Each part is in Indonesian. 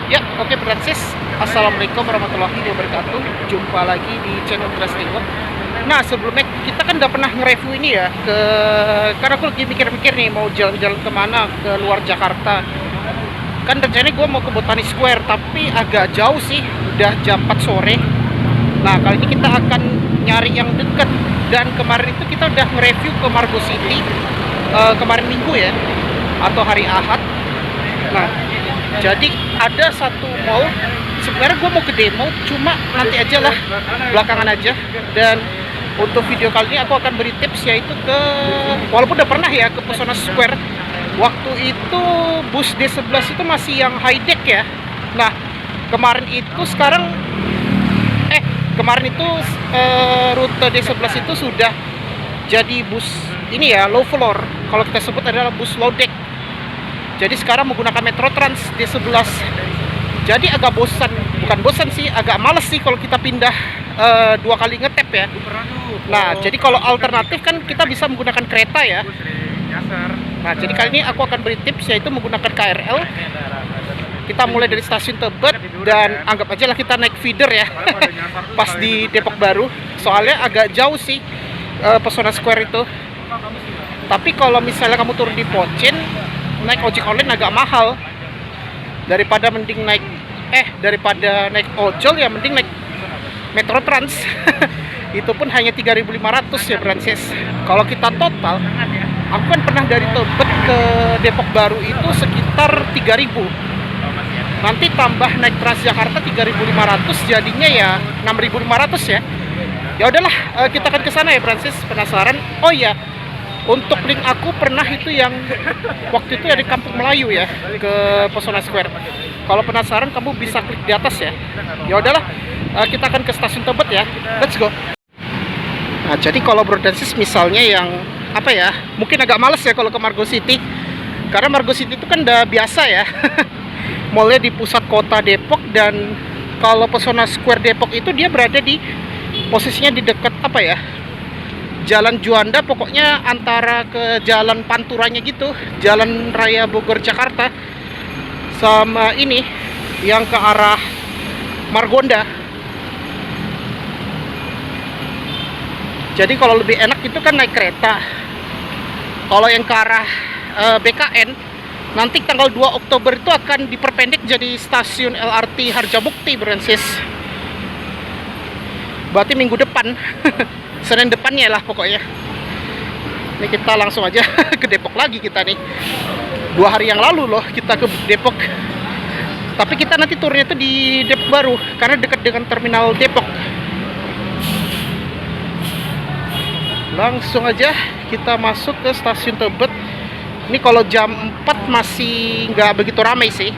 Ya, oke Francis. Assalamualaikum warahmatullahi wabarakatuh. Jumpa lagi di channel Trusting Work. Nah, sebelumnya kita kan udah pernah nge-review ini ya karena aku lagi mikir-mikir nih mau jalan-jalan kemana ke luar Jakarta. Kan rencananya gue mau ke Botani Square, tapi agak jauh sih, udah jam 4 sore. Nah, kali ini kita akan nyari yang dekat. Dan kemarin itu kita udah nge-review ke Margo City kemarin Minggu ya, atau hari Ahad. Nah, jadi ada satu mall, sebenarnya gue mau ke demo, cuma nanti aja lah, belakangan aja. Dan untuk video kali ini aku akan beri tips, yaitu ke, walaupun udah pernah ya ke Pesona Square, waktu itu bus D11 itu masih yang high deck ya. Nah, kemarin itu rute D11 itu sudah jadi bus ini ya, low floor, kalau kita sebut adalah bus low deck. Jadi sekarang menggunakan Metro Trans D11. Jadi agak bukan bosan sih, agak males sih kalau kita pindah 2 kali ngetep ya. Nah, jadi kalau alternatif kan kita bisa menggunakan kereta ya. Nah, jadi kali ini aku akan beri tips, yaitu menggunakan KRL. Kita mulai dari stasiun Tebet dan anggap aja lah kita naik feeder ya. Pas di Depok Baru. Soalnya agak jauh sih Pesona Square itu. Tapi kalau misalnya kamu turun di Pocin, naik ojek online agak mahal. Daripada naik ojol ya, mending naik Metro Trans. Itu pun hanya 3.500 ya Francis. Kalau kita total, aku kan pernah dari Tebet ke Depok Baru itu sekitar 3.000. Nanti tambah naik Transjakarta 3.500, jadinya ya 6.500 ya. Ya udahlah, kita akan ke sana ya Francis. Penasaran? Oh iya, untuk link aku pernah itu yang waktu itu dari Kampung Melayu ya ke Pesona Square. Kalau penasaran kamu bisa klik di atas ya. Ya udahlah, kita akan ke stasiun Tebet ya. Let's go. Nah, jadi kalau Bro dan Sis misalnya yang apa ya, mungkin agak males ya kalau ke Margo City. Karena Margo City itu kan udah biasa ya. Mallnya di pusat kota Depok, dan kalau Pesona Square Depok itu dia berada di posisinya di dekat apa ya, Jalan Juanda, pokoknya antara ke Jalan Panturanya gitu, Jalan Raya Bogor Jakarta, sama ini yang ke arah Margonda. Jadi kalau lebih enak itu kan naik kereta. Kalau yang ke arah BKN, nanti tanggal 2 Oktober itu akan diperpendek jadi stasiun LRT Harjamukti, Francis. Berarti minggu depan. Senin depannya lah pokoknya. Ini kita langsung aja ke Depok lagi kita nih. 2 hari yang lalu loh kita ke Depok. Tapi kita nanti turnya itu di Depok Baru, karena dekat dengan terminal Depok. Langsung aja kita masuk ke stasiun Tebet. Ini kalau jam 4 masih nggak begitu ramai sih.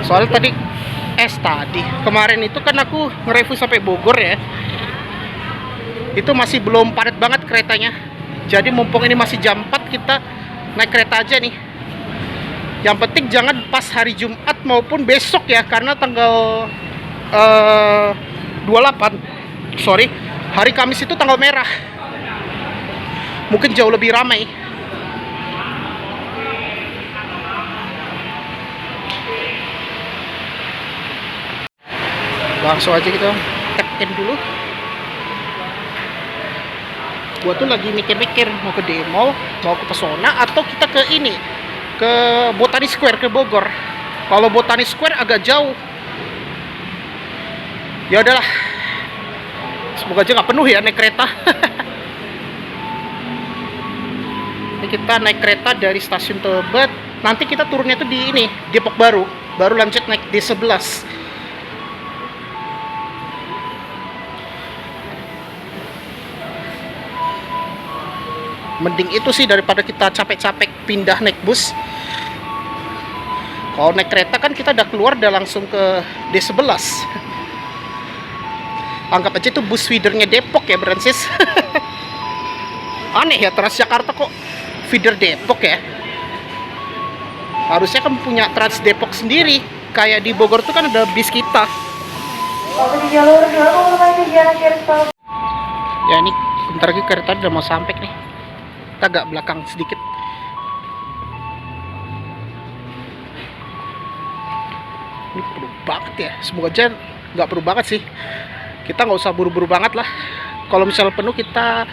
Soalnya kemarin itu kan aku nge-review sampai Bogor ya. Itu masih belum padat banget keretanya. Jadi mumpung ini masih jam 4, kita naik kereta aja nih. Yang penting jangan pas hari Jumat maupun besok ya, karena tanggal 28, hari Kamis itu tanggal merah. Mungkin jauh lebih ramai. Langsung aja kita tap in dulu. Gua tuh lagi mikir-mikir mau ke demo, mau ke Pesona, atau kita ke ini, ke Botani Square, ke Bogor. Kalau Botani Square agak jauh. Ya udahlah, semoga aja nggak penuh ya naik kereta. Ini kita naik kereta dari stasiun Tebet. Nanti kita turunnya tuh di ini, Depok Baru. Baru lanjut naik D11. Mending itu sih daripada kita capek-capek pindah naik bus. Kalau naik kereta kan kita udah keluar, udah langsung ke D11. Anggap aja itu bus feedernya Depok ya, Francis. Aneh ya, Transjakarta kok feeder Depok ya. Harusnya kan punya Trans Depok sendiri. Kayak di Bogor tuh kan ada bis kita. Ya ini bentar lagi kereta udah mau sampai nih. Kita agak belakang sedikit. Ini penuh banget ya. Semoga aja nggak penuh banget sih. Kita nggak usah buru-buru banget lah. Kalau misalnya penuh kita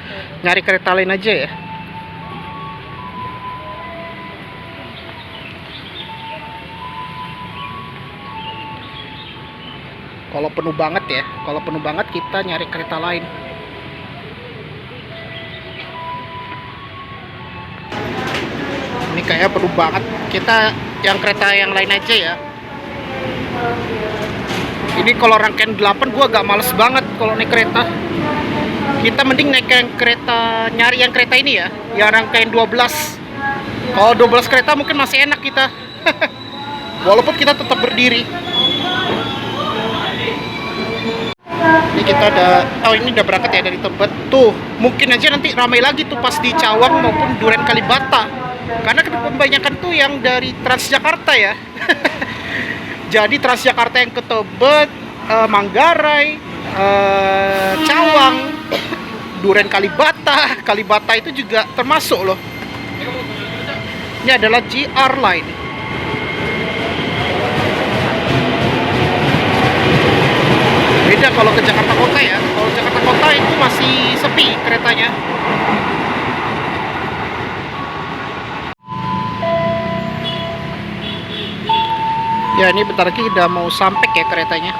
nyari kereta lain aja ya. Kalau penuh banget ya, kalau penuh banget kita nyari kereta lain. Ini kayaknya penuh banget. Kita yang kereta yang lain aja ya. Ini kalau rangkaian 8 gua agak males banget kalau naik kereta. Kita mending naik yang kereta, nyari yang kereta ini ya, yang rangkaian 12. Kalau 12 kereta mungkin masih enak kita. Walaupun kita tetap berdiri. Ini kita ini udah berangkat ya dari Tebet. Tuh, mungkin aja nanti ramai lagi tuh pas di Cawang maupun Duren Kalibata. Karena kebanyakan tuh yang dari Transjakarta ya. Jadi Transjakarta yang ke Tebet, Manggarai, Cawang, Duren Kalibata. Kalibata itu juga termasuk loh. Ini adalah GR Line. Beda kalau ke Jakarta Kota ya. Kalau Jakarta Kota itu masih sepi keretanya. Ya ini bentar lagi udah mau sampai ya keretanya.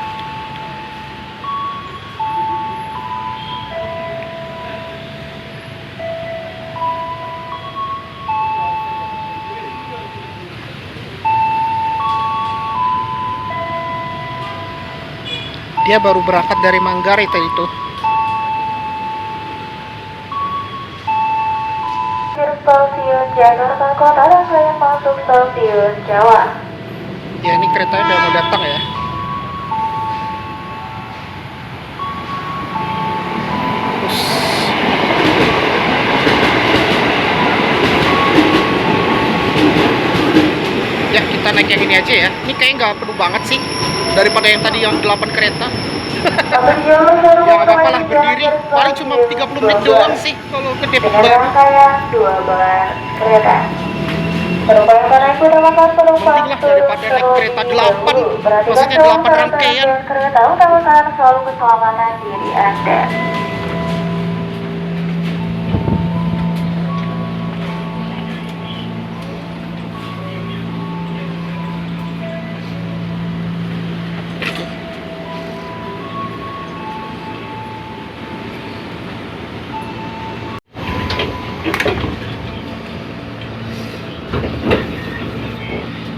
Dia baru berangkat dari Manggarai tadi tuh. Stasiun Jakarta Kota dan saya masuk stasiun Jawa. Ya ini keretanya udah mau datang ya. Terus ya kita naik yang ini aja ya. Ini kayaknya nggak penuh banget sih daripada yang tadi yang 8 kereta. Ya nggak apa-apa lah berdiri. Paling cuma 30 menit doang sih kalau ke Depok Baru. Rangkaian 12 kereta. Berupaya naik utamakan penumpang Penting lah daripada naik kereta 8. Maksudnya 8 rangkaian. Kereta utamakan selalu keselamatan diri Anda.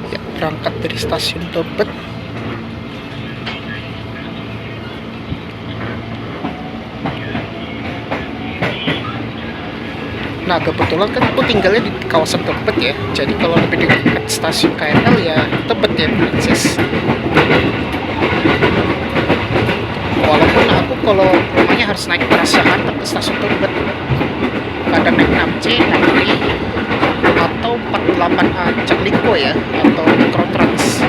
Ya, berangkat dari stasiun Tebet. Nah kebetulan kan aku tinggalnya di kawasan Tebet ya. Jadi kalau lebih dekat stasiun KRL ya Tebet ya Princess. Walaupun aku kalau rumahnya harus naik Transjakarta ke stasiun Tebet. Kadang naik 6C, 6D, atau 48A Cakliko ya, atau Mikrotrans.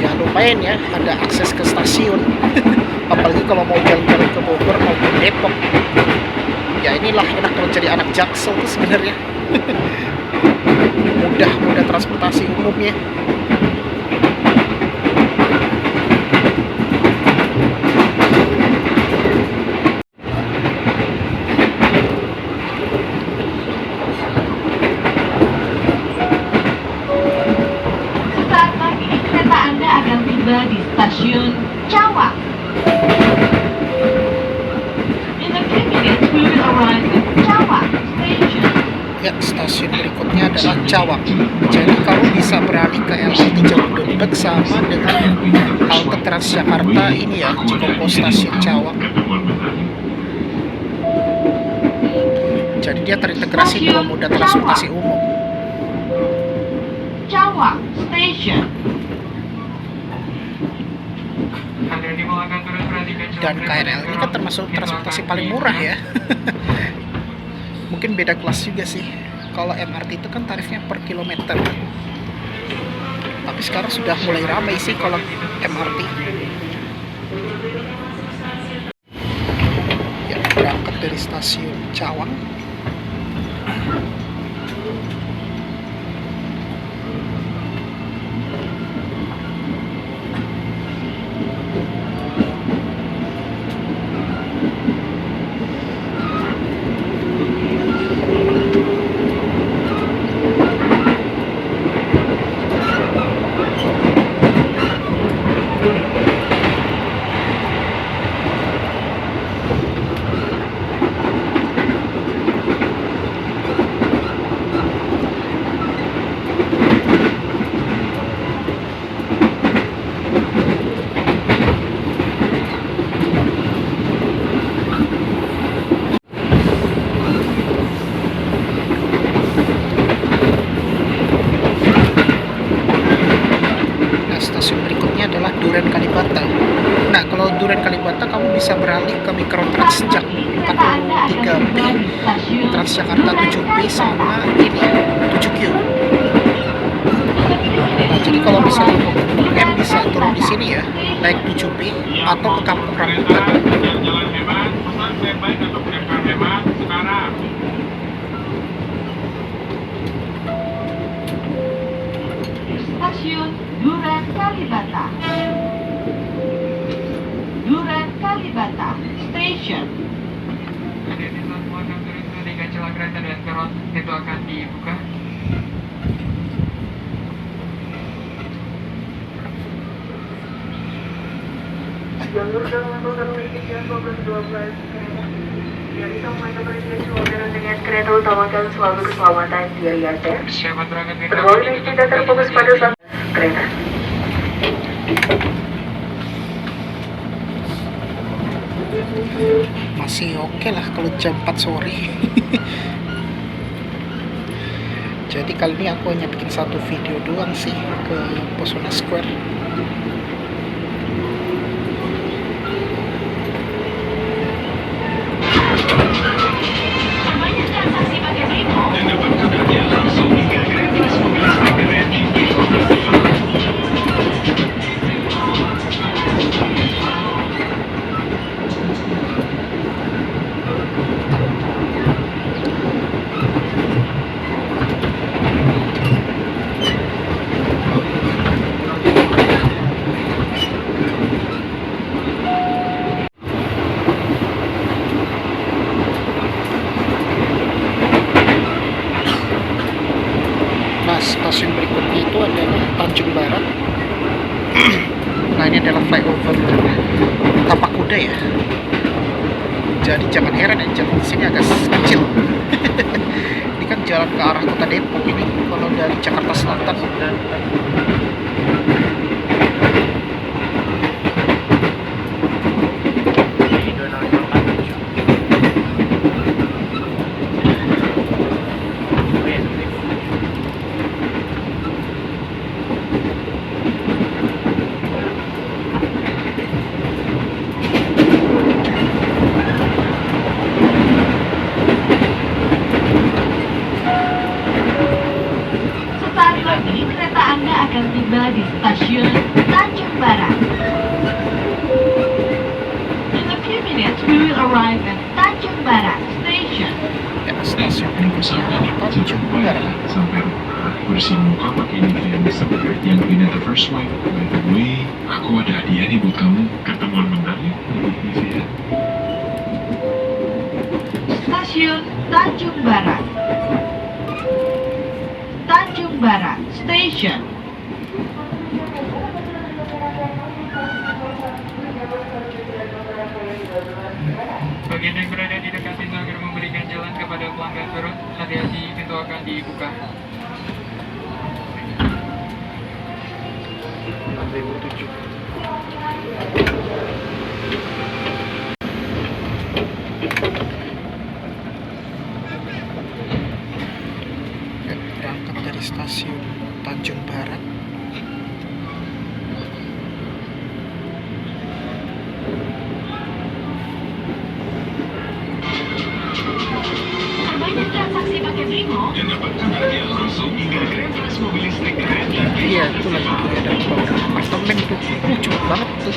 Ya lumayan ya, ada akses ke stasiun. Apalagi kalau mau jalan-jalan ke Bogor maupun Depok. Ya inilah enak kalau jadi anak Jaksel tuh sebenarnya. Mudah transportasi umumnya. Sesaat lagi kereta Anda akan tiba di stasiun Cawang. In a few minutes we will arrive at Cawang Station. Ya, stasiun berikutnya adalah Cawang. Jadi kamu bisa beralih ke LRT Jabodebek sama dengan halte Transjakarta ini ya, Cikopo Stasiun Cawang. Jadi dia terintegrasi dua moda transportasi umum. Cawang Station. Dan KRL ini kan termasuk transportasi paling murah ya. Mungkin beda kelas juga sih. Kalau MRT itu kan tarifnya per kilometer. Tapi sekarang sudah mulai ramai sih kalau MRT. Ya, berangkat dari stasiun Cawang. Kalibata. Nah, kalau Duren Kalibata kamu bisa beralih ke Mikrotrans Jak 43B, Transjakarta 7B sama ini 7Q. Nah, jadi kalau misalnya mau ke Blok M bisa turun di sini ya, naik 7B atau ke Kampung Rambutan. Jalan hemat, pesan baik-baik atau punya hemat sekarang. Stasiun Duren Kalibata. Duren Kalibata Station. Hadirin semua akan turun ke tiga celah kereta dan peron itu akan dibuka. Jalur dengan jam 12.12 dari Taman Presiden dengan kereta utamakan selalu keselamatan diri Anda. Siapa berangkat ke Berwajib kita terfokus pada saat kereta. Masih oke lah kalau jam 4 sore. Jadi kali ini aku hanya bikin satu video doang sih ke Pesona Square. Banyak transaksi pakai Brimo. Nah, stasiun berikutnya itu adalah Tanjung Barat. Nah, ini adalah flyover Tapak Kuda ya. Jadi jangan heran ya, jalan di sini agak kecil. Ini kan jalan ke arah kota Depok ini kalau dari Jakarta Selatan. Sesaat lagi kereta Anda akan tiba di stasiun Tanjung Barat. In a few minutes, we will arrive at Tanjung Barat Station. Ya, stasiun berikutnya Tanjung Barat. Sampai rumah bersih muka pakai ini yang bisa yang ini the first wife. By the way, aku ada hadiah nih buat kamu. Ketemuan bentar ya. Ya. Stasiun Tanjung Barat. Tanjung Barat Station. Bagian yang berada di dekat pintu agar memberikan jalan kepada pelanggan turun. Hati-hati, pintu akan dibuka. 6007. Berangkat dari stasiun Tanjung Barat. Banyak transaksi pakai Brimo. Dan dapatkan hadiah langsung hingga kereta mobil listrik keren. Iya, itu lagi ada beberapa apartemen tuh. Cepet banget tuh.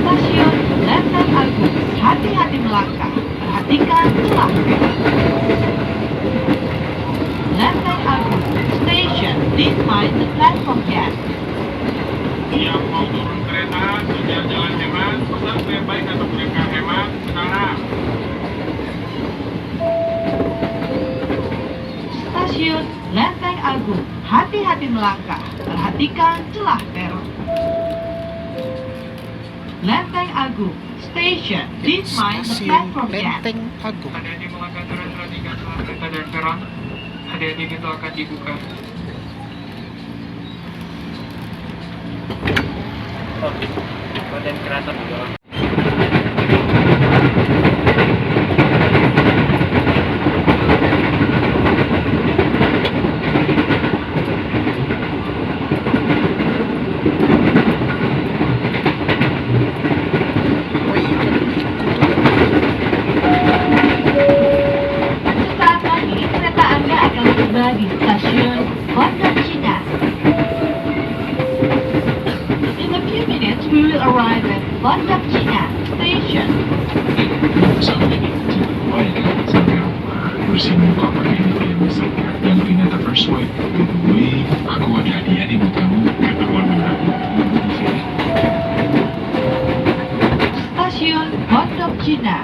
Stasiun Lenteng Agung, hati-hati melangkah, perhatikan celah. Lenteng Agung Station, please mind the platform gap. Yang mau turun kereta, sudah jalan hemat, pesan lebih baik atau berikan hemat sekarang. Stasiun Lenteng Agung, hati-hati melangkah, perhatikan celah peron. Lenteng Agung Station, please mind the Stasiun platform gap. Lenteng Agung. Hati-hati melangkah turun, perhatikan celah kereta dan peron. Hati-hati pintu akan dibuka. Konten kreator juga. Oh iya, Sesaat lagi kereta Anda akan tiba di stasiun Pondok Cina. In a few minutes, we will arrive at Pondok Cina Station. Saat ini tidak baik sampai rumah. Bersihin muka pakai NVM yang Vina the first wipe. By the way, aku ada hadiah nih buat kamu. Ketemuan menang. Stasiun Pondok Cina.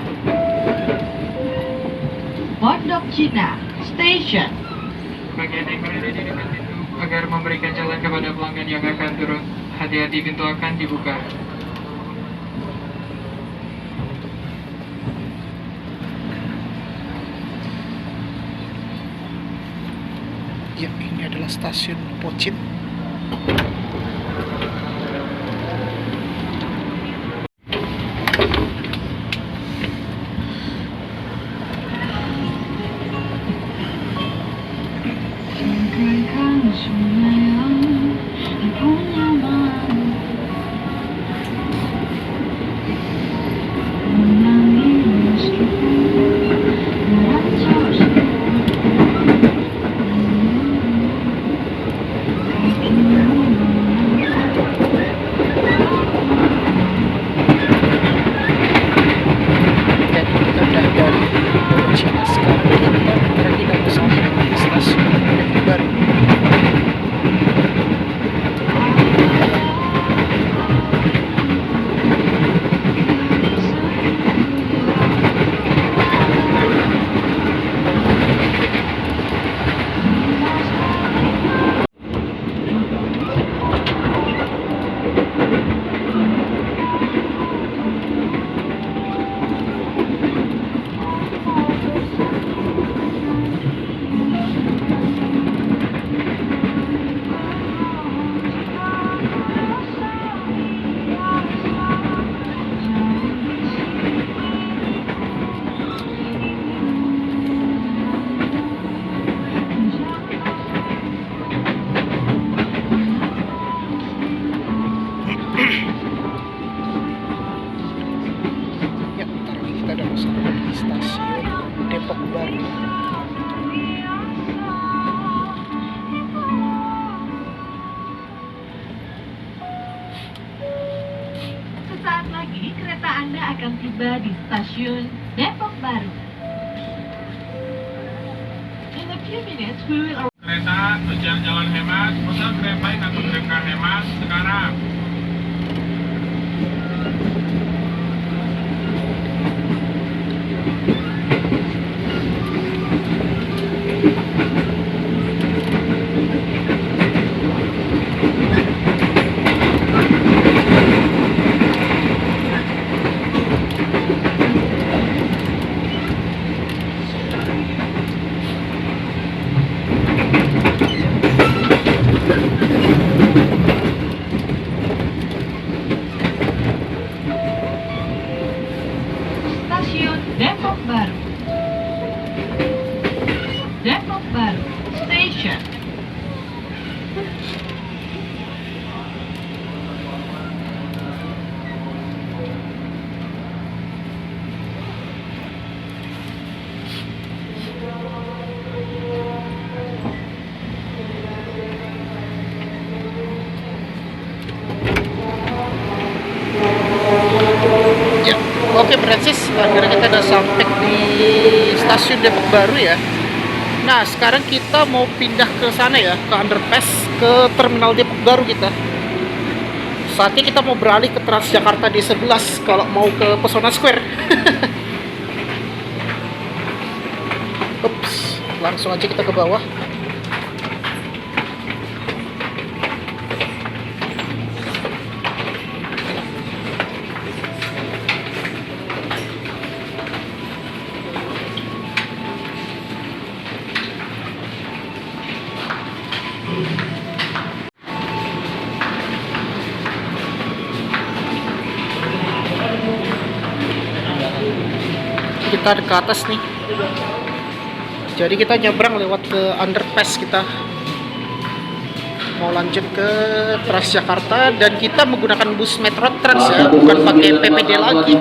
Pondok Cina Station. Bagian yang berada di dekat pintu agar memberikan jalan kepada pelanggan yang akan turun. Hati-hati pintu akan dibuka. Ya, ini adalah stasiun Pochin. Jadi kita udah dari Pondok Cina, sekarang kita bergerak ke sampai di stasiun Lenteng Baru. Ya, bentar lagi kita udah sampai di stasiun Depok Baru. Sesaat lagi kereta Anda akan tiba di stasiun Depok Baru. In a few minutes, we will arrive. Kereta, sejak jalan hemat, pesan lebih baik atau berikan hemat sekarang. Stasiun Depok Baru. Depok Baru Station. Francis, akhirnya kita udah sampai di stasiun Depok Baru ya. Nah, sekarang kita mau pindah ke sana ya, ke underpass, ke terminal Depok Baru kita. Saatnya kita mau beralih ke Transjakarta D11 kalau mau ke Pesona Square. Ups, langsung aja kita ke bawah. Kita ke atas nih, jadi kita nyebrang lewat ke underpass, kita mau lanjut ke Transjakarta dan kita menggunakan bus Metro Trans ya, bukan pakai PPD lagi.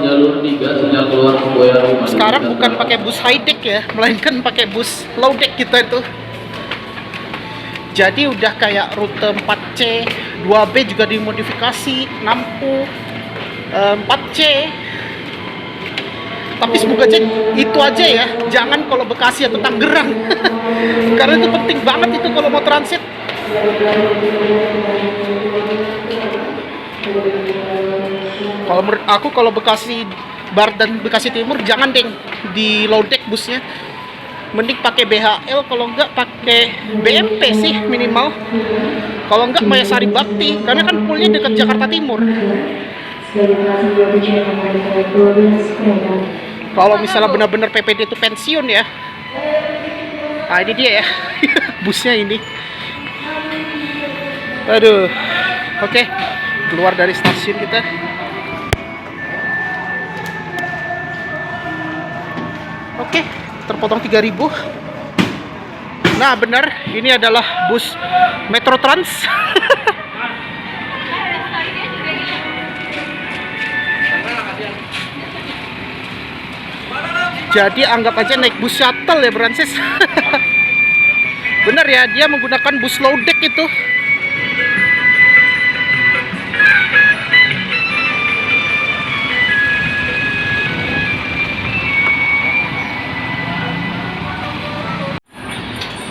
Sekarang bukan pakai bus high deck ya, melainkan pakai bus low deck kita itu. Jadi udah kayak rute 4C, 2B juga dimodifikasi, Nampu, 4C. Tapi semoga aja itu aja ya, jangan kalau Bekasi atau Tangerang. Karena itu penting banget itu kalau mau transit. Kalau menurut aku, kalau Bekasi Barat dan Bekasi Timur jangan deng di low deck busnya. Mending pakai BHL, kalau enggak pakai BMP sih minimal. Kalau enggak Mayasari Bakti, karena kan poolnya dekat Jakarta Timur. Kalau misalnya benar-benar PPD itu pensiun ya. Nah, ini dia ya. Busnya ini. Aduh. Oke, keluar dari stasiun kita. Oke, terpotong 3.000. Nah, benar, ini adalah bus Metro Trans. Jadi anggap aja naik bus shuttle ya, Francis. Bener ya, dia menggunakan bus low deck itu.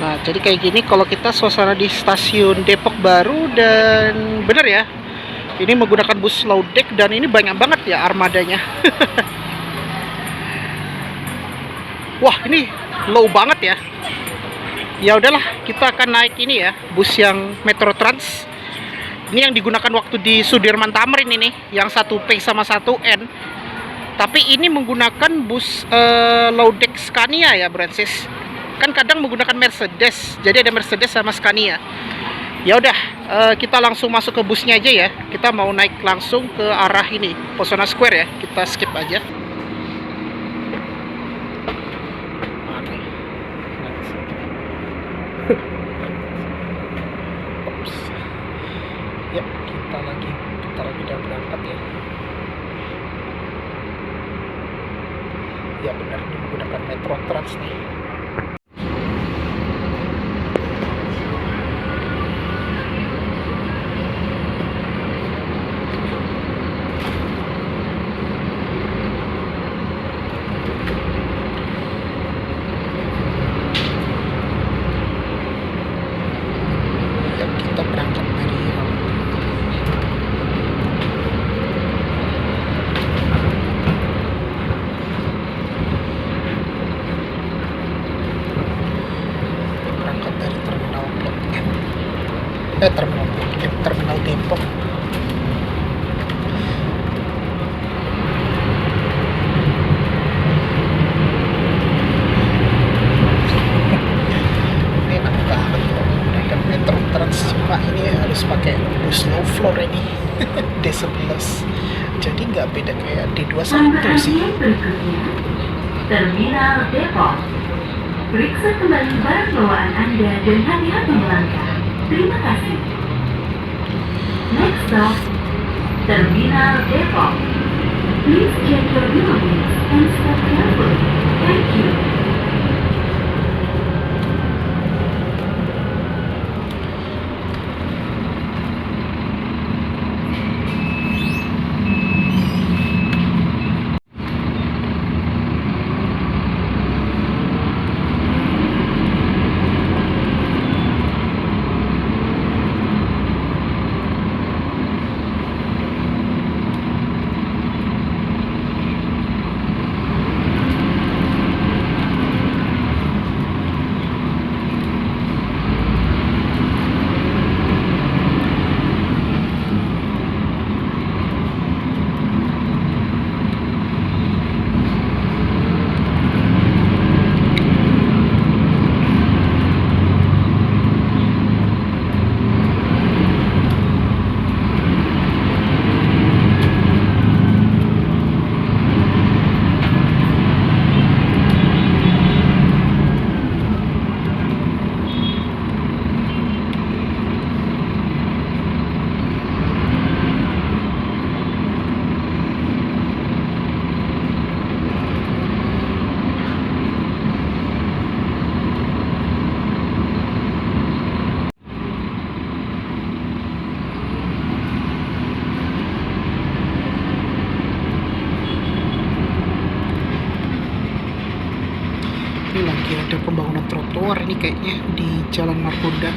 Nah, jadi kayak gini kalau kita suasana di stasiun Depok Baru, dan bener ya, ini menggunakan bus low deck dan ini banyak banget ya armadanya. Wah, ini low banget ya. Ya udahlah, kita akan naik ini ya, bus yang Metro Trans. Ini yang digunakan waktu di Sudirman Tamrin ini, yang 1P sama 1N. Tapi ini menggunakan bus low deck Scania ya, Francis. Kan kadang menggunakan Mercedes. Jadi ada Mercedes sama Scania. Ya udah, kita langsung masuk ke busnya aja ya. Kita mau naik langsung ke arah ini, Pesona Square ya. Kita skip aja. Ya, kita lagi udah berangkat ya. Ya benar, ini menggunakan Metro Trans nih. Ya, kita berangkat dari terminal Blok M. Terminal Depok. Ini enak banget kalau menggunakan Metro Trans, cuma ini harus pakai bus low floor ini. D11. Jadi nggak beda kayak D21 sih. Terminal Depok. Periksa kembali barang bawaan Anda dan hati-hati melangkah. Terima kasih. Next stop, Terminal Depok. Please check your belongings and stop carefully. Thank you. Ini lagi ada pembangunan trotoar ini kayaknya di Jalan Margonda.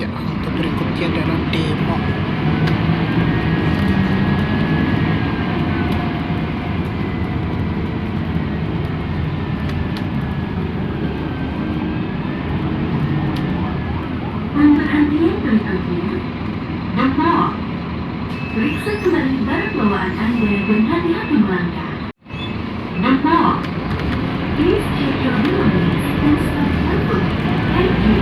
Ya, untuk berikutnya adalah demo. Pemberhentian berikutnya, The Mall. Periksa kembali barang bawaan Anda dan hati-hati melangkah. The Mall. Please check your belongings and stop carefully. Thank you.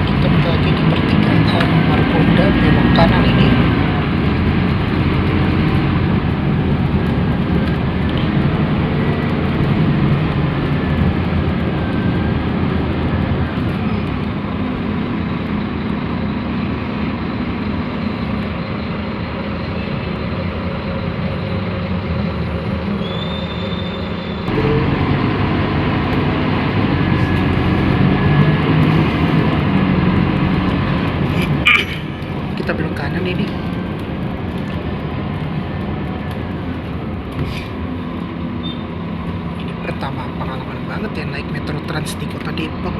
Kita berada di pertigaan Margonda belok kanan ini. Kita belok kanan ini. Ini pertama pengalaman banget ya naik Metro Trans di kota Depok.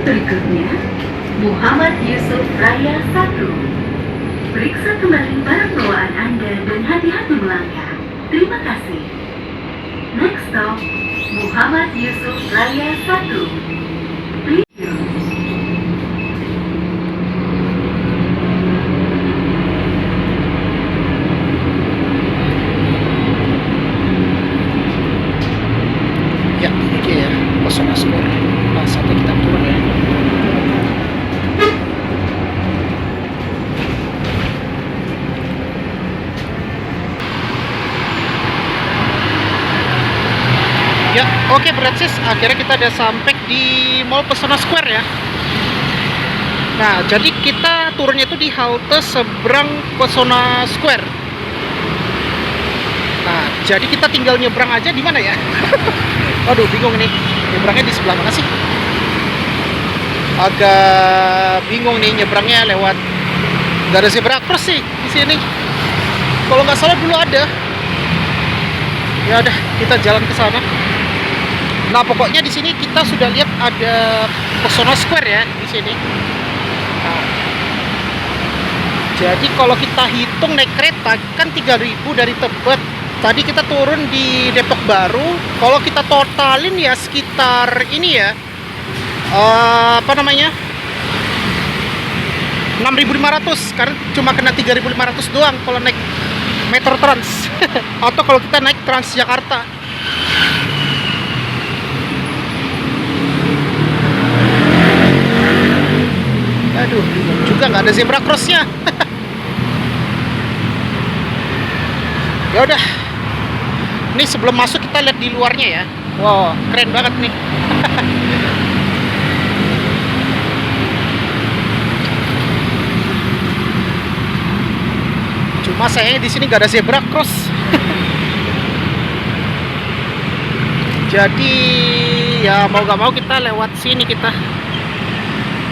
Berikutnya, Muhammad Yusuf Raya 1. Periksa kembali barang bawaan Anda dan hati-hati melangkah. Terima kasih. Next stop, Muhammad Yusuf Raya 1. Thank you. Ya, ini dia ya, pos Askor. Nah, sampai kita turun ya. Ya, oke Branches, akhirnya kita udah sampai di Mall Pesona Square ya. Nah, jadi kita turunnya itu di halte seberang Pesona Square. Nah, jadi kita tinggal nyebrang aja di mana ya? Waduh, bingung nih. Nyebrangnya di sebelah mana sih? Agak bingung nih nyebrangnya lewat. Gak ada zebra cross sih di sini. Kalau nggak salah dulu ada. Ya udah, kita jalan ke sana. Nah, pokoknya di sini kita sudah lihat ada Pesona Square ya di sini. Nah, jadi kalau kita hitung naik kereta kan 3.000 dari Tebet. Tadi kita turun di Depok Baru. Kalau kita totalin ya sekitar ini ya. Apa namanya? 6.500 karena cuma kena 3.500 doang kalau naik Metro Trans atau kalau kita naik Transjakarta. Aduh, juga nggak ada zebra crossnya. Ya udah, ini sebelum masuk kita lihat di luarnya ya. Wow, keren banget nih. Cuma sayangnya di sini nggak ada zebra cross. Jadi ya mau gak mau kita lewat sini kita.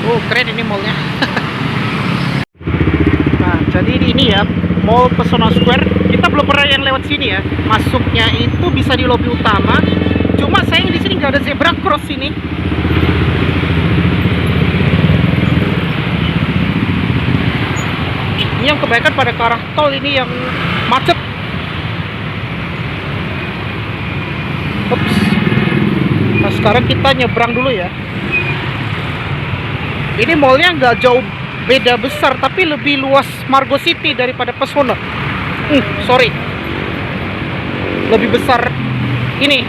Oh, keren ini mallnya. Nah, jadi ini ya Mall Pesona Square. Kita belum pernah yang lewat sini ya. Masuknya itu bisa di lobi utama. Cuma sayang di sini nggak ada zebra cross ini. Ini yang kebaikan pada ke arah tol ini yang macet. Ups. Nah, sekarang kita nyebrang dulu ya. Ini mallnya nggak jauh beda besar, tapi lebih luas Margo City daripada Pesona. Sorry, lebih besar ini.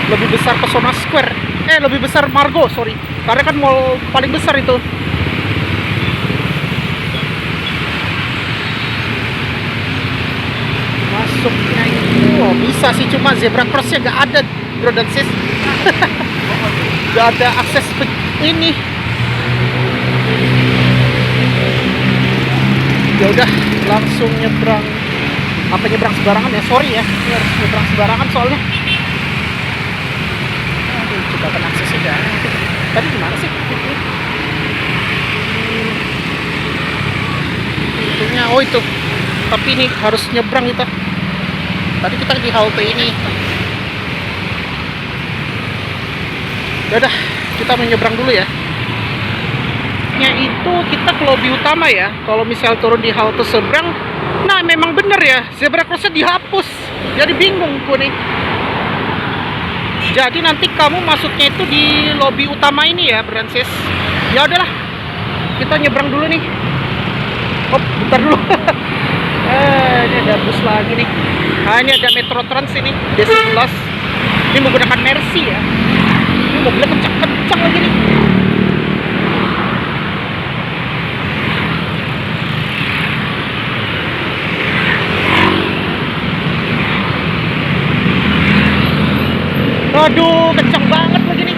Lebih besar Pesona Square. Lebih besar Margo, sorry. Karena kan mall paling besar itu. Masuknya itu bisa sih, cuma zebra crossnya gak ada, bro dan sis. Gak ada akses ini. Ya udah, langsung nyebrang. Apa nyebrang sembarangan ya? Sorry ya, ini harus nyebrang sembarangan soalnya. Aduh, coba kan aksesnya dah. Tadi gimana sih? Itunya, oh itu. Tapi ini harus nyebrang kita. Tadi kita di halte ini. Udah, kita menyeberang dulu ya. Itu kita ke lobi utama ya. Kalau misal turun di halte seberang, nah memang bener ya, zebra crossnya dihapus. Jadi bingung gue nih. Jadi nanti kamu masuknya itu di lobi utama ini ya, Branches. Ya udahlah, kita nyebrang dulu nih. Oh, bentar dulu. Ini ada bus lagi nih. Ini ada Metro Trans ini, D11. Ini menggunakan Mercy ya. Ini mobilnya kencang-kencang lagi nih. Aduh, kencang banget lagi nih.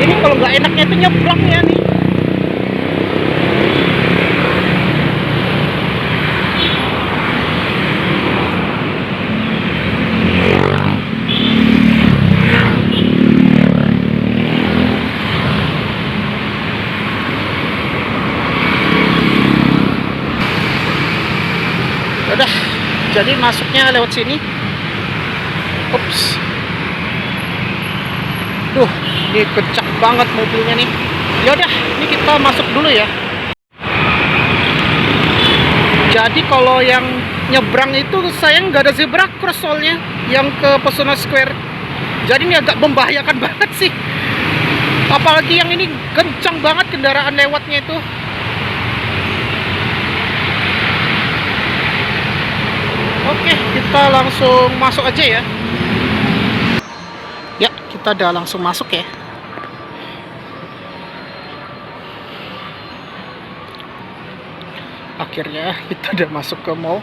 Ini kalau nggak enaknya itu nyebrang ya nih. Udah, jadi masuknya lewat sini. Ups. Duh, ini kencang banget mobilnya nih. Ya udah, ini kita masuk dulu ya. Jadi kalau yang nyebrang itu sayang nggak ada zebra cross soalnya yang ke Pesona Square. Jadi ini agak membahayakan banget sih. Apalagi yang ini kencang banget kendaraan lewatnya itu. Oke, kita kita langsung masuk aja ya. Ya, kita udah langsung masuk ya. Akhirnya kita udah masuk ke mall.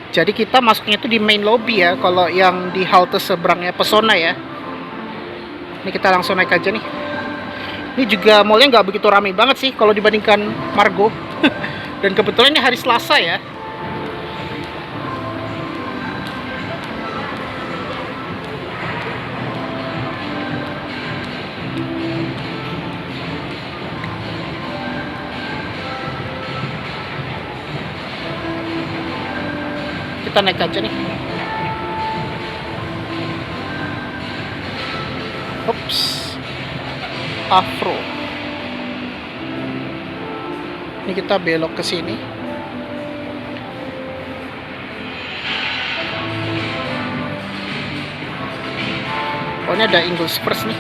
Jadi kita masuknya itu di main lobby ya. Kalau yang di halte seberangnya Pesona ya. Ini kita langsung naik aja nih. Ini juga mallnya nggak begitu ramai banget sih kalau dibandingkan Margo. Dan kebetulan ini hari Selasa ya. Kita naik aja nih. Ups. Afro. Ini kita belok ke sini. Oh, ini ada English First nih.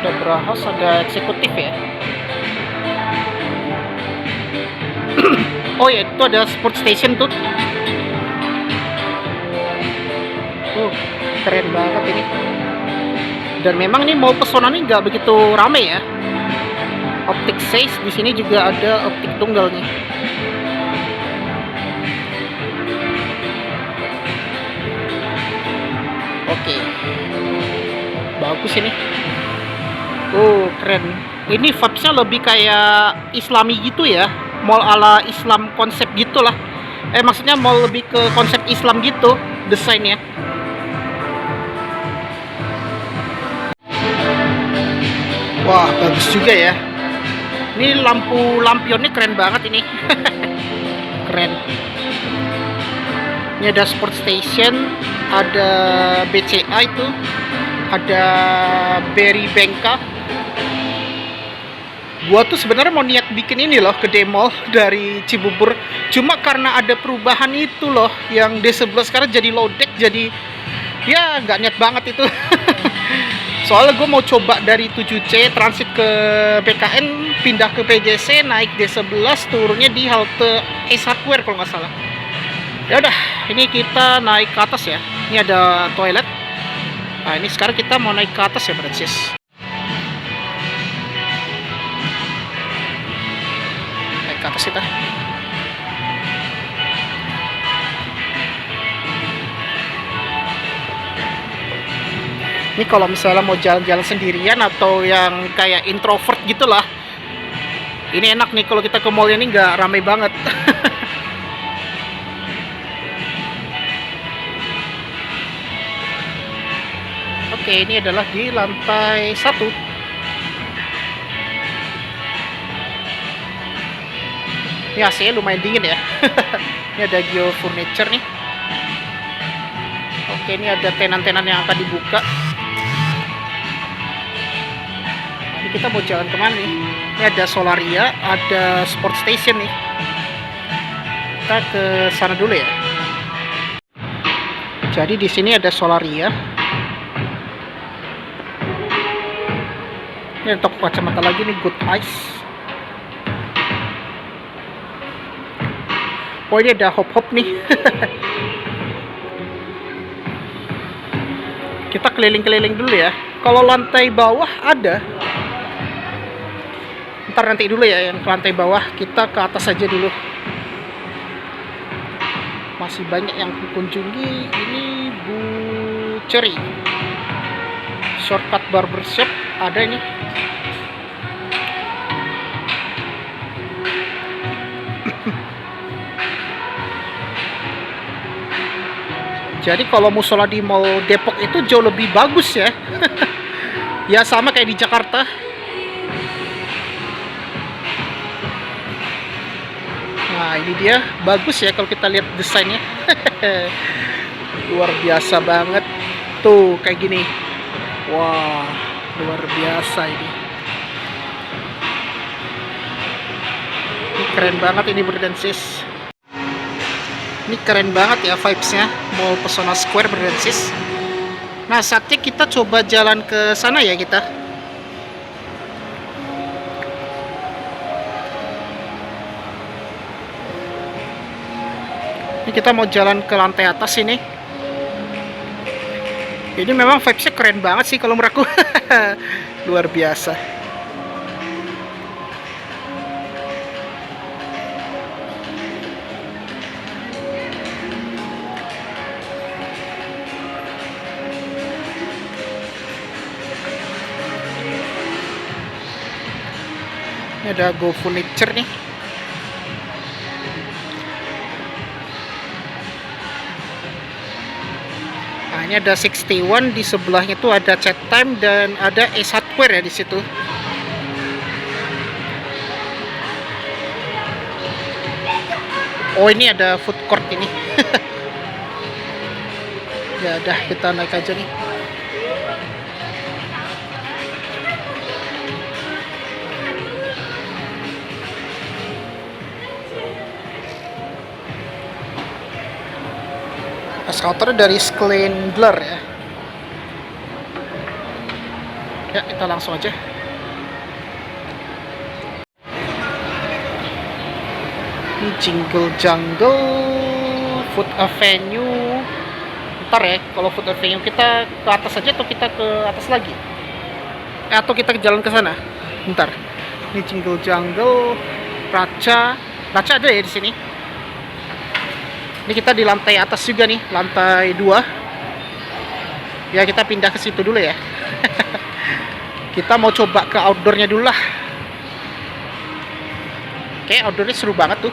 Ada Brahas, ada eksekutif ya. Oh ya, itu ada sport station tuh. Keren banget ini. Dan memang ini mall Pesona ini nggak begitu rame ya. Optik 6 di sini juga ada optik tunggal nih. Oke. Bagus ini. Keren. Ini vibes-nya lebih kayak Islami gitu ya. Mall ala Islam konsep gitulah. Maksudnya mall lebih ke konsep Islam gitu desainnya. Wah, bagus juga ya. Ini lampu-lampionnya keren banget ini. Keren. Ini ada sport station, ada BCA itu, ada Berry Bangka. Gua tuh sebenarnya mau niat bikin ini loh, gede mall dari Cibubur. Cuma karena ada perubahan itu loh, yang D11 sekarang jadi low deck, jadi ya nggak niat banget itu. Soalnya gue mau coba dari 7C transit ke BKN, pindah ke PJC, naik D11, turunnya di halte Ace Hardware kalau nggak salah. Ya udah, ini kita naik ke atas ya. Ini ada toilet. Nah, ini sekarang kita mau naik ke atas ya, Francis. Naik ke atas kita. Ini kalau misalnya mau jalan-jalan sendirian atau yang kayak introvert gitulah, ini enak nih kalau kita ke mall ini nggak ramai banget. Oke, ini adalah di lantai 1. Ini AC-nya lumayan dingin ya. Ini ada Geo Furniture nih. Oke, ini ada tenan-tenan yang akan dibuka. Ini kita mau jalan kemana nih? Ini ada Solaria, ada Sport Station nih. Kita ke sana dulu ya. Jadi di sini ada Solaria. Ini ada toko kacamata lagi nih, Good Eyes. Oh, ini ada hop-hop nih. Kita keliling-keliling dulu ya. Kalau lantai bawah ada. Ntar nanti dulu ya yang ke lantai bawah. Kita ke atas aja dulu. Masih banyak yang dikunjungi. Ini Butchery. Shortcut Barbershop ada ini. Jadi kalau musola di Mall Depok itu jauh lebih bagus ya. Ya sama kayak di Jakarta. Nah ini dia, bagus ya kalau kita lihat desainnya. Luar biasa banget. Tuh kayak gini. Wah, luar biasa ini. Ini keren banget ini Bro dan Sis. Ini keren banget ya vibes-nya Mall Pesona Square Bro dan Sis. Nah, saatnya kita coba jalan ke sana ya kita. Ini kita mau jalan ke lantai atas ini. Ini memang vibes-nya keren banget sih kalau menurut aku. Luar biasa. Ini ada Go Furniture nih. Nah, ini ada 61, di sebelahnya tuh ada Chat Time dan ada Ace Hardware ya di situ. Oh, ini ada food court ini. Ya udah, kita naik aja nih. Counternya dari Sklendler ya. Ya, kita langsung aja. Ini Jingle Jungle, Food Avenue. Ntar ya, kalau Food Avenue kita ke atas aja atau kita ke atas lagi? Atau kita jalan ke sana? Ntar. Ini Jingle Jungle, Raca ada ya di sini. Ini kita di lantai atas juga nih, lantai 2. Ya, kita pindah ke situ dulu ya. Kita mau coba ke outdoornya dulu lah. Oke, outdoornya seru banget tuh.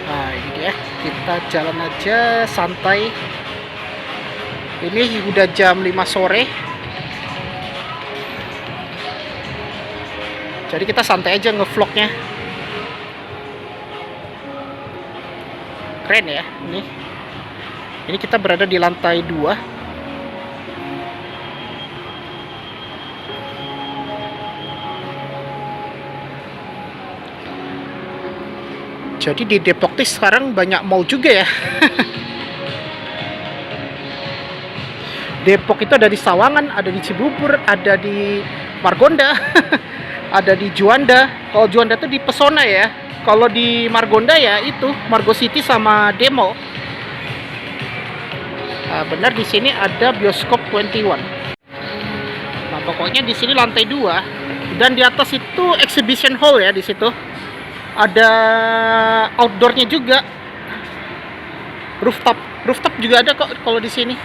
Nah, ini dia. Kita jalan aja santai. Ini udah jam 5 sore. Jadi kita santai aja ngevlognya. Keren ya ini kita berada di lantai 2. Jadi di Depok nih sekarang banyak mall juga ya. Depok itu ada di Sawangan, ada di Cibubur, ada di Margonda, ada di Juanda. Kalau Juanda tuh di Pesona ya. Kalau di Margonda ya itu Margo City sama Demo. Nah, benar di sini ada bioskop 21. Nah, pokoknya di sini lantai 2 dan di atas itu exhibition hall ya di situ. Ada outdoornya juga. Rooftop juga ada kok kalau di sini.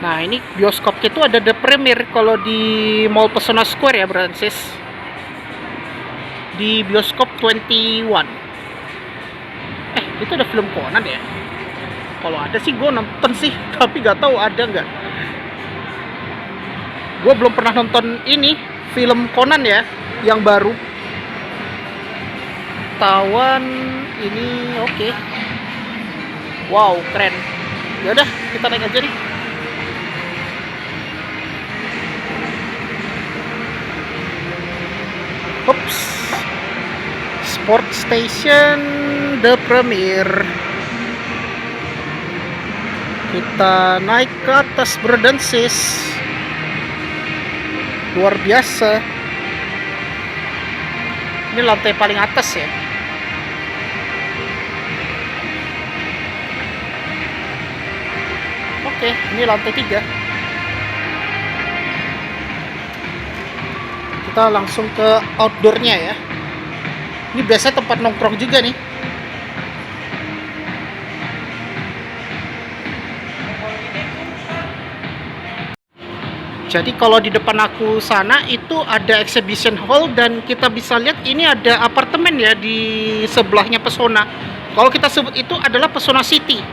Nah, ini bioskop itu ada The Premier kalau di Mall Pesona Square ya, Francis. Di bioskop 21. Itu ada film Conan ya? Kalau ada sih gue nonton sih, tapi gak tahu ada nggak. Gue belum pernah nonton ini film Conan ya, yang baru. Tawan ini oke. Wow, keren. Ya udah, kita naik aja nih. Ups. Sport Station The Premier. Kita naik ke atas Bro dan Sis. Luar biasa. Ini lantai paling atas ya. Oke, ini lantai 3. Kita langsung ke outdoornya ya. Ini biasa tempat nongkrong juga nih. Jadi kalau di depan aku sana itu ada exhibition hall dan kita bisa lihat ini ada apartemen ya di sebelahnya Pesona. Kalau kita sebut itu adalah Pesona City.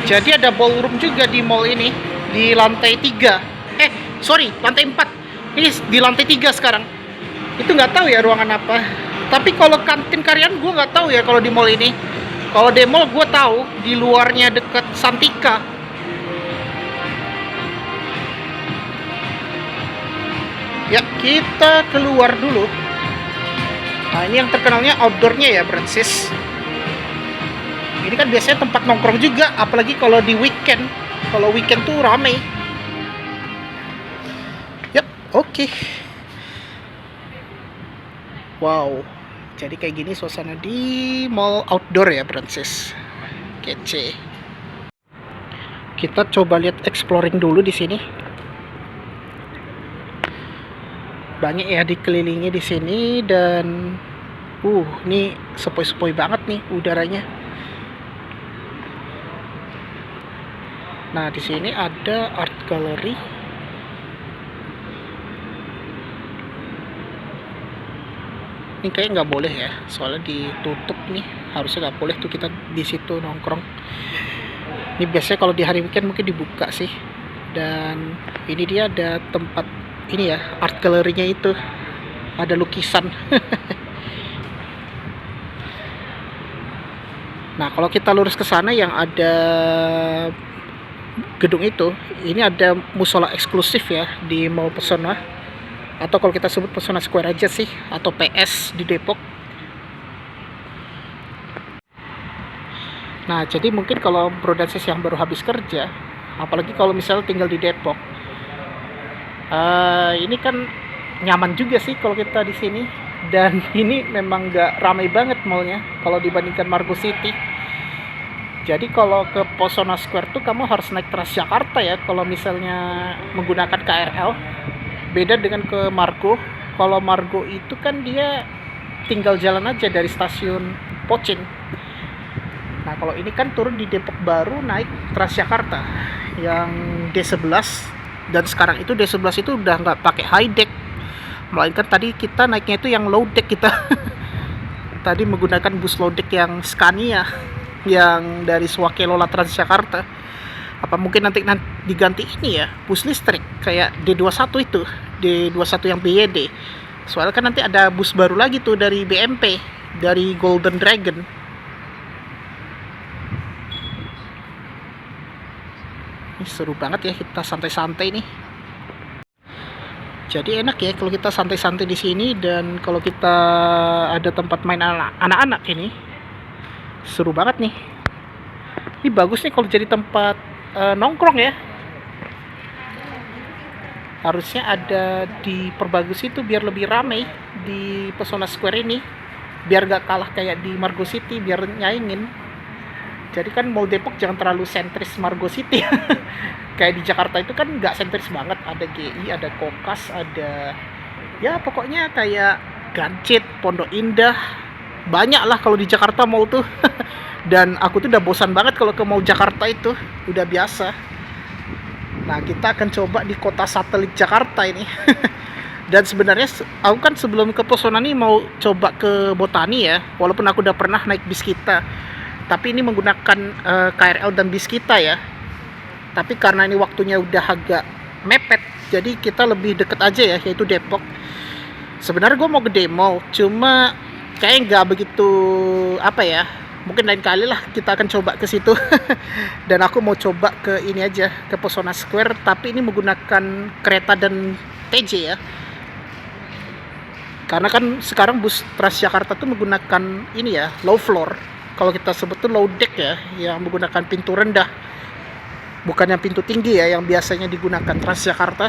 Jadi ada ballroom juga di mall ini di lantai 3. Lantai 4. Ini di lantai 3 sekarang. Itu nggak tahu ya ruangan apa. Tapi kalau kantin karyawan gue nggak tahu ya kalau di mall ini. Kalau di mall gue tahu di luarnya dekat Santika. Ya, kita keluar dulu. Nah, ini yang terkenalnya outdoornya ya, Francis. Ini kan biasanya tempat nongkrong juga, apalagi kalau di weekend. Kalau weekend tuh ramai. Yap, oke. Wow, jadi kayak gini suasana di mall outdoor ya, Francis. Kece. Kita coba lihat exploring dulu di sini. Banyak ya dikelilingi di sini dan ini sepoi-sepoi banget nih udaranya. Nah, di sini ada art gallery. Ini kayak nggak boleh ya, soalnya ditutup nih. Harusnya nggak boleh tuh kita di situ nongkrong. Ini biasanya kalau di hari weekend mungkin dibuka sih. Dan ini dia ada tempat ini ya, art gallery-nya itu. Ada lukisan. Nah, kalau kita lurus ke sana yang ada gedung itu, ini ada musola eksklusif ya di Mall Pesona, atau kalau kita sebut Pesona Square aja sih, atau PS di Depok. Nah, jadi mungkin kalau Bro dan Sis yang baru habis kerja, apalagi kalau misalnya tinggal di Depok, ini kan nyaman juga sih kalau kita di sini. Dan ini memang nggak ramai banget mallnya kalau dibandingkan Margo City. Jadi kalau ke Pesona Square tuh kamu harus naik Transjakarta ya kalau misalnya menggunakan KRL. Beda dengan ke Margo. Kalau Margo itu kan dia tinggal jalan aja dari stasiun Pocin. Nah, kalau ini kan turun di Depok Baru naik Transjakarta yang D11, dan sekarang itu D11 itu udah nggak pakai high deck, melainkan tadi kita naiknya itu yang low deck kita. Tadi menggunakan bus low deck yang Scania yang dari Swakelola Transjakarta. Apa mungkin nanti diganti ini ya, bus listrik kayak D21 itu, D21 yang BYD. Soalnya kan nanti ada bus baru lagi tuh dari BMP, dari Golden Dragon. Ini seru banget ya kita santai-santai nih. Jadi enak ya kalau kita santai-santai di sini, dan kalau kita ada tempat main anak-anak ini seru banget nih. Ini bagus nih kalau jadi tempat nongkrong ya. Harusnya ada diperbagus itu biar lebih ramai di Pesona Square ini, biar gak kalah kayak di Margo City, biar nyaingin. Jadi kan Mall Depok jangan terlalu sentris Margo City. Kayak di Jakarta itu kan nggak sentris banget. Ada GI, ada Kokas, ada ya pokoknya kayak Gadget, Pondok Indah. Banyak lah kalau di Jakarta mall tuh. Dan aku tuh udah bosan banget kalau ke mall Jakarta itu. Udah biasa. Nah, kita akan coba di kota satelit Jakarta ini. Dan sebenarnya aku kan sebelum ke Pesona nih mau coba ke Botani ya. Walaupun aku udah pernah naik bis kita, tapi ini menggunakan KRL dan bis kita ya. Tapi karena ini waktunya udah agak mepet, jadi kita lebih deket aja ya, yaitu Depok. Sebenarnya gue mau ke demo, cuma kayaknya nggak begitu apa ya. Mungkin lain kali lah kita akan coba ke situ. Dan aku mau coba ke ini aja, ke Pesona Square, tapi ini menggunakan kereta dan TJ ya. Karena kan sekarang bus Transjakarta tuh menggunakan ini ya, low floor. Kalau kita sebut tuh low deck ya, yang menggunakan pintu rendah, bukan yang pintu tinggi ya, yang biasanya digunakan Transjakarta.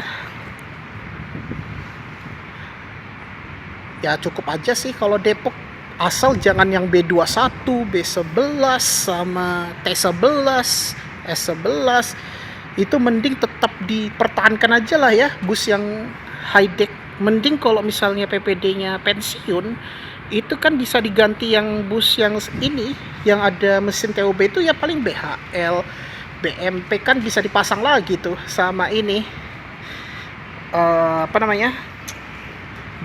Ya cukup aja sih kalau Depok, asal jangan yang B21, B11 sama T11, S11. Itu mending tetap dipertahankan aja lah ya, bus yang high deck. Mending kalau misalnya PPD-nya pensiun, itu kan bisa diganti yang bus yang ini, yang ada mesin TOB itu ya paling BHL, BMP kan bisa dipasang lagi tuh sama ini.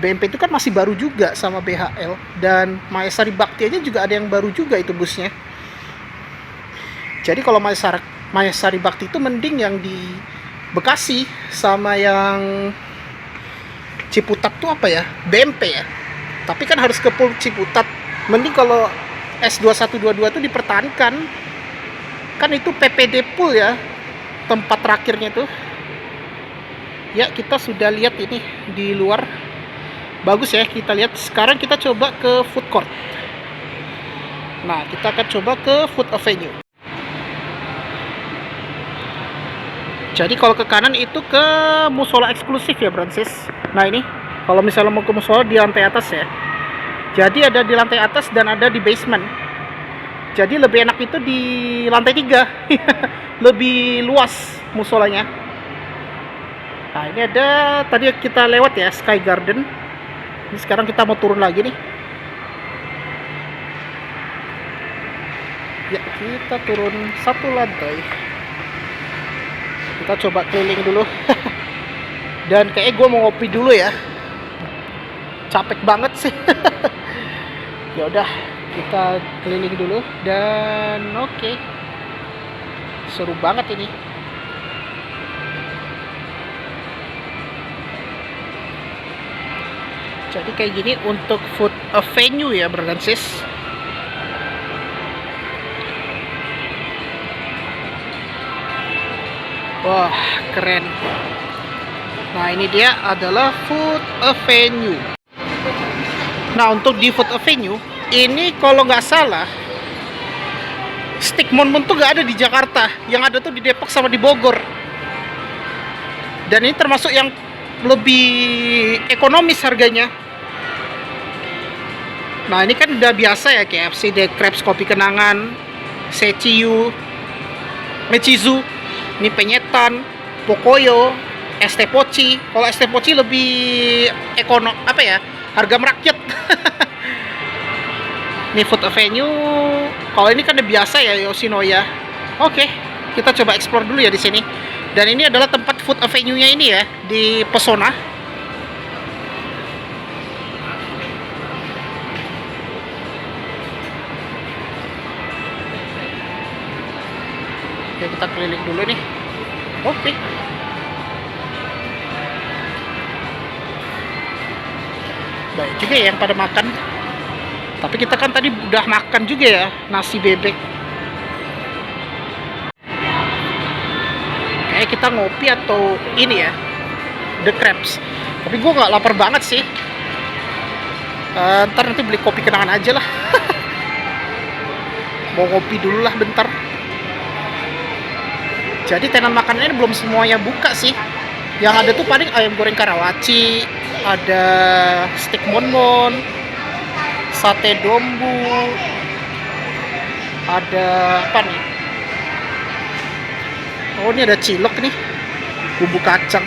BMP itu kan masih baru juga sama BHL, dan Mayasari Bakti aja juga ada yang baru juga itu busnya. Jadi kalau Mayasari Bakti itu mending yang di Bekasi sama yang Ciputat tuh apa ya, BMP ya. Tapi kan harus ke Pul Ciputat. Mending kalau S2122 itu dipertahankan. Kan itu PPD Pul ya, tempat terakhirnya tuh. Ya, kita sudah lihat ini di luar. Bagus ya, kita lihat. Sekarang kita coba ke food court. Nah, kita akan coba ke food avenue. Jadi kalau ke kanan itu ke musola eksklusif ya, Bransis. Nah, ini kalau misalnya mau ke musola di lantai atas ya. Jadi ada di lantai atas dan ada di basement. Jadi lebih enak itu di lantai 3. Lebih luas musolanya. Nah, ini ada, tadi kita lewat ya, Sky Garden. Ini sekarang kita mau turun lagi nih. Ya, kita turun 1 lantai. Kita coba keliling dulu. Dan kayaknya gue mau ngopi dulu ya. Capek banget sih. Ya udah, kita keliling dulu dan oke. Seru banget ini. Jadi kayak gini untuk food avenue ya, Bransis. Wah, keren. Nah, ini dia adalah food avenue. Nah, untuk di food avenue ini kalau nggak salah Steak Mon Mon tuh nggak ada di Jakarta. Yang ada tuh di Depok sama di Bogor. Dan ini termasuk yang lebih ekonomis harganya. Nah, ini kan udah biasa ya, KFC, The Crepes, Kopi Kenangan, Mechizu, ini penyetan, Pokoyo, ST Poci. Kalau ST Poci lebih harga merakyat. Ini food avenue. Kalau ini kan udah biasa ya, Yoshinoya. Oke, kita coba explore dulu ya di sini. Dan ini adalah tempat food avenue-nya ini ya, di Pesona. Oke, kita keliling dulu nih. Oke. Baik juga ya yang pada makan. Tapi kita kan tadi udah makan juga ya, nasi bebek. Kayak kita ngopi atau ini ya, The Crepes. Tapi gue nggak lapar banget sih. Ntar nanti beli kopi kenangan aja lah. Mau ngopi dulu lah bentar. Jadi tenan makanan ini belum semuanya buka sih. Yang ada tuh paling ayam goreng Karawaci, ada steak Mon Mon, sate dombu, ada apa nih? Oh, ini ada cilok nih, bumbu kacang.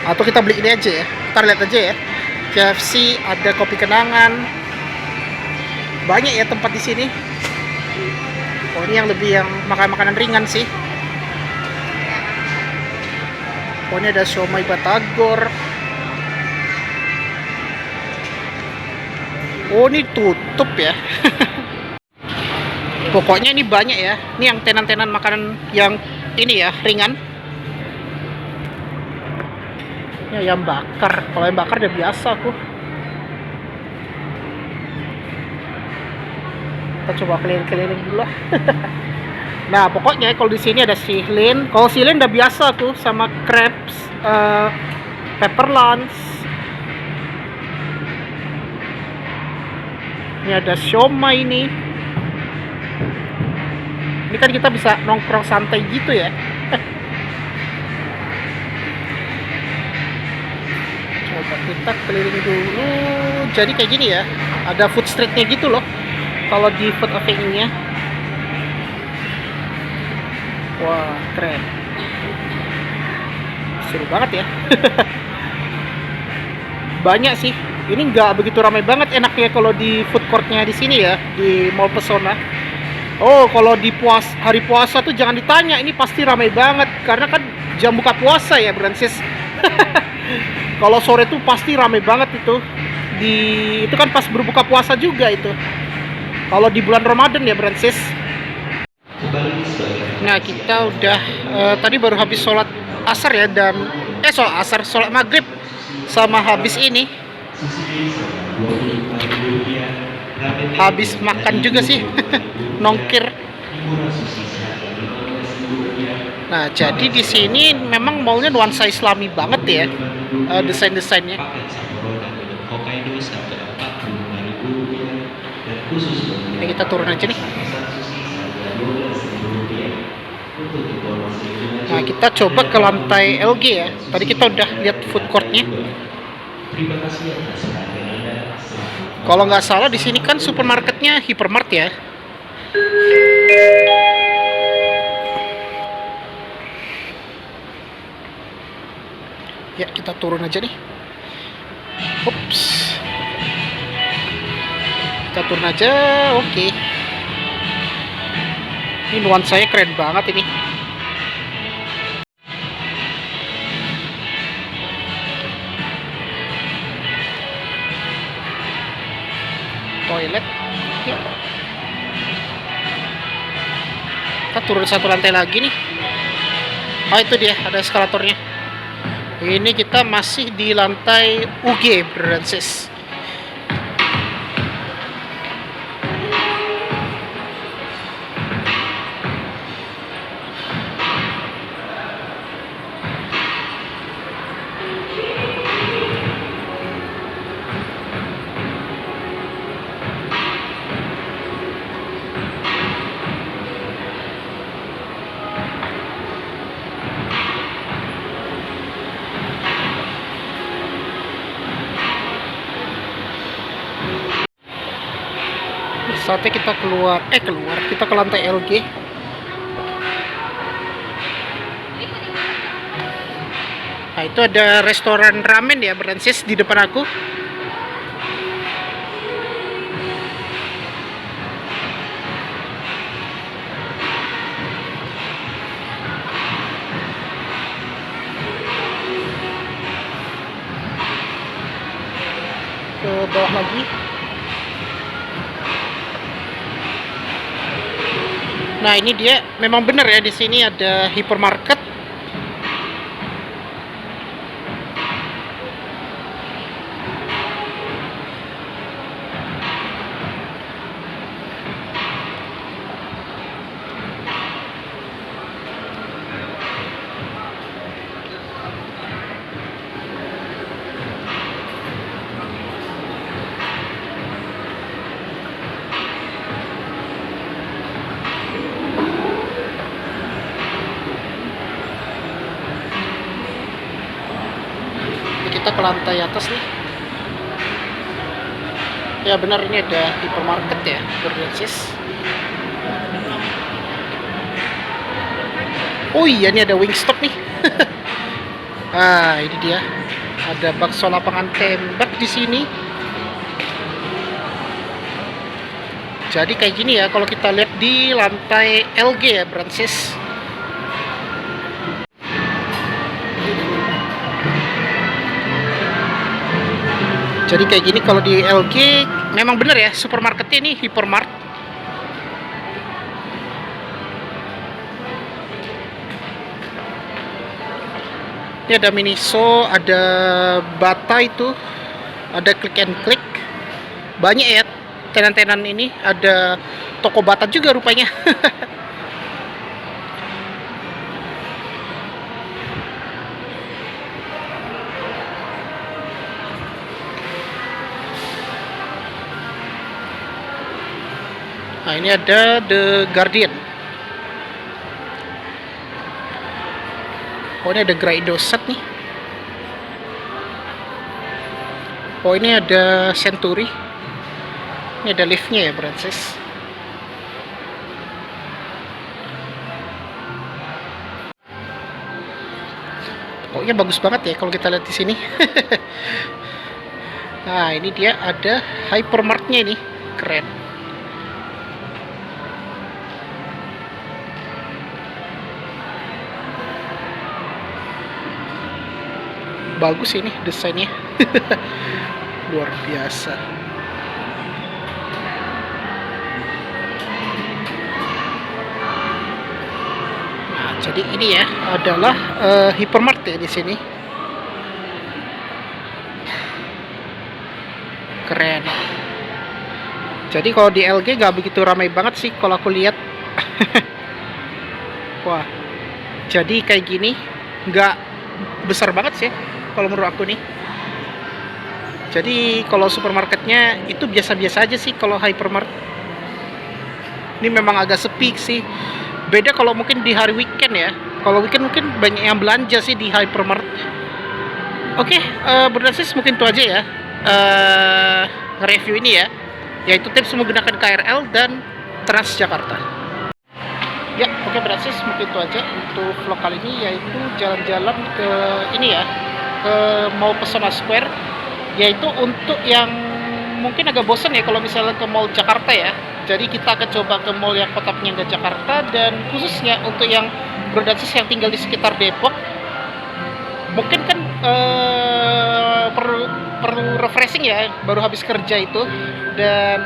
Atau kita beli ini aja ya. Ntar lihat aja ya. KFC, ada kopi kenangan. Banyak ya tempat di sini. Oh, ini yang lebih yang makanan ringan sih. Pokoknya ada siomay batagor. Oh, ini tutup ya. Pokoknya ini banyak ya. Ini yang tenan-tenan makanan yang ini ya, ringan. Ini ayam bakar. Kalau ayam bakar udah biasa aku. Kita coba keliling-keliling dulu lah. Nah, pokoknya kalau di sini ada sihlin. Kalau sihlin udah biasa tuh sama crepes, pepper lunch. Ini ada siomay nih. Ini kan kita bisa nongkrong santai gitu ya. Coba kita keliling dulu. Jadi kayak gini ya. Ada food streetnya gitu loh. Kalau di food avenue-nya. Wah, keren. Seru banget ya. Banyak sih. Ini nggak begitu ramai banget, enaknya kalau di food courtnya di sini ya, di Mall Pesona. Oh, kalau di hari puasa tuh jangan ditanya, ini pasti ramai banget karena kan jam buka puasa ya, Bransis. Kalau sore tuh pasti ramai banget itu. Itu kan pas berbuka puasa juga itu. Kalau di bulan Ramadan ya, Bransis. Nah, kita udah tadi baru habis sholat asar ya, dan sholat maghrib sama habis ini habis makan juga sih. Nongkir. Nah, jadi di sini memang mallnya nuansa Islami banget ya, desain-desainnya. Paket Sapporo dan minum Hokkaido seharga Rp45.000 dan khusus Ini kita turun aja nih. pesan sushi seharga Rp12.000. Untuk informasi lebih lanjut, Nah, kita coba ke lantai LG ya. Tadi kita udah lihat food courtnya. Terima kasih atas perhatian Anda. Selamat Kalau nggak salah di sini kan supermarketnya hypermart ya. Ya, kita turun aja nih. Ups. Kita turun aja, oke. Ini nuansanya keren banget ini. Toilet. Ya. Kita turun satu lantai lagi nih. Oh, itu dia, ada eskalatornya. Ini kita masih di lantai UG, Branches. Saatnya kita keluar kita ke lantai LG. Nah, itu ada restoran ramen ya, Branches, di depan aku. Ke bawah lagi. Nah, ini dia, memang benar ya, di sini ada hypermarket. Kita ke lantai atas nih. Ya benar, ini ada hypermarket ya, Branches. Oh iya, ini ada Wingstop nih. Ah, ini dia. Ada bakso lapangan tembak di sini. Jadi kayak gini ya kalau kita lihat di lantai LG ya, Branches. Jadi kayak gini kalau di LG, memang bener ya, supermarketnya ini hypermart. Ini ada Miniso, ada Bata itu, ada Click and Click. Banyak ya tenan-tenan ini, ada toko Bata juga rupanya. Nah, ini ada The Guardian. Oh, ini ada Graido set nih. Oh, ini ada Century. Ini ada liftnya ya, Branches. Pokoknya bagus banget ya kalau kita lihat di sini. Nah, ini dia ada hypermartnya ini, keren. Bagus ini desainnya. Luar biasa. Nah, jadi ini ya adalah hypermart ya di sini. Keren. Jadi kalau di LG nggak begitu ramai banget sih kalau aku lihat. Wah, Jadi kayak gini, nggak besar banget sih kalau menurut aku nih. Jadi kalau supermarketnya itu biasa-biasa aja sih kalau hypermart. Ini memang agak sepi sih. Beda kalau mungkin di hari weekend ya. Kalau weekend mungkin banyak yang belanja sih di hypermart. Oke, berdasarkan mungkin itu aja ya. Nge-review ini ya. Yaitu tips menggunakan KRL dan Transjakarta. Ya, oke berdasarkan mungkin itu aja untuk vlog kali ini, yaitu jalan-jalan ke ini ya, ke Mall Pesona Square. Yaitu untuk yang mungkin agak bosan ya kalau misalnya ke Mall Jakarta ya. Jadi kita akan coba ke mall yang kota penyangga Jakarta, dan khususnya untuk yang berdasarkan yang tinggal di sekitar Depok, mungkin kan perlu refreshing ya, baru habis kerja itu. Dan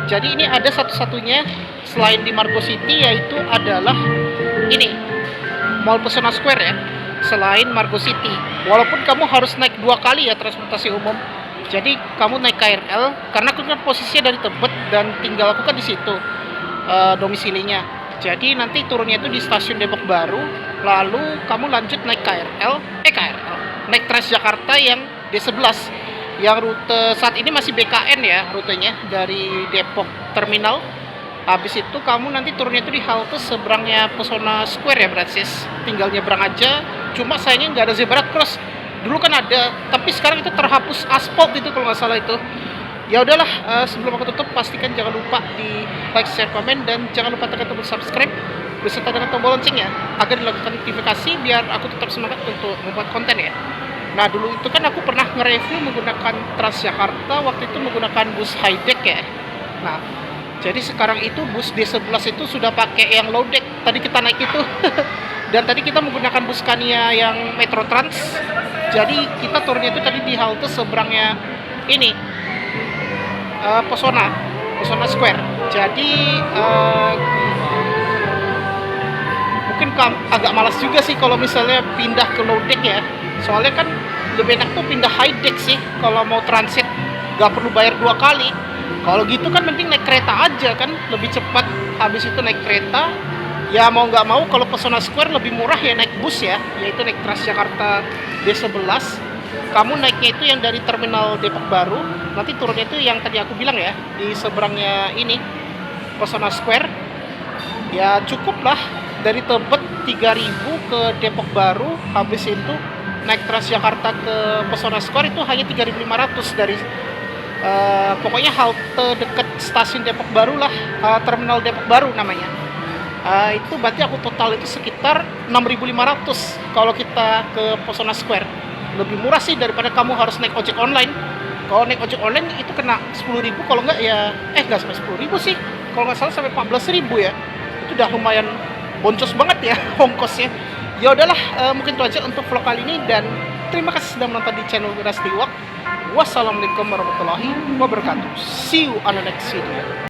jadi ini ada satu-satunya selain di Margo City, yaitu adalah ini Mall Pesona Square ya, selain Margo City. Walaupun kamu harus naik 2 kali ya transportasi umum. Jadi kamu naik KRL, karena aku kan posisinya dari Tebet dan tinggal aku kan di situ domisilinya. Jadi nanti turunnya itu di stasiun Depok Baru, lalu kamu lanjut naik naik Transjakarta yang D11, yang rute saat ini masih BKN ya rutenya dari Depok Terminal. Habis itu kamu nanti turunnya itu di halte seberangnya Pesona Square ya Brancis. Tinggal nyebrang aja. Cuma sayangnya nggak ada zebra cross. Dulu kan ada, tapi sekarang itu terhapus aspal itu kalau nggak salah itu. Ya udahlah, sebelum aku tutup, pastikan jangan lupa di like, share, komen, dan jangan lupa tekan tombol subscribe beserta dengan tombol loncengnya agar dilakukan notifikasi biar aku tetap semangat untuk membuat konten ya. Nah dulu itu kan aku pernah nge-review menggunakan Transjakarta, waktu itu menggunakan bus high deck ya. Nah jadi sekarang itu bus D11 itu sudah pakai yang low deck, tadi kita naik itu. Dan tadi kita menggunakan bus Scania yang Metro Trans. Jadi kita turunnya itu tadi di halte seberangnya ini Pesona Square. Jadi mungkin agak malas juga sih kalau misalnya pindah ke low deck ya. Soalnya kan lebih enak tuh pindah high deck sih kalau mau transit, gak perlu bayar 2 kali. Kalau gitu kan mending naik kereta aja kan, lebih cepat. Habis itu naik kereta, ya mau nggak mau kalau Pesona Square lebih murah ya naik bus ya, yaitu naik Transjakarta D11. Kamu naiknya itu yang dari terminal Depok Baru, nanti turunnya itu yang tadi aku bilang ya, di seberangnya ini Pesona Square. Ya cukup lah, dari Tebet 3.000 ke Depok Baru, habis itu naik Transjakarta ke Pesona Square itu hanya 3.500 dari pokoknya halte dekat stasiun Depok Baru lah, terminal Depok Baru namanya. Itu berarti aku total itu sekitar 6.500 kalau kita ke Pesona Square. Lebih murah sih daripada kamu harus naik ojek online. Kalau naik ojek online itu kena 10.000, kalau enggak ya nggak sampai 10.000 sih. Kalau nggak salah sampai 14.000 ya. Itu udah lumayan boncos banget ya ongkosnya. Ya udahlah, mungkin itu aja untuk vlog kali ini, dan terima kasih sudah menonton di channel Rasdi Walk. Wassalamualaikum warahmatullahi wabarakatuh. See you on the next video.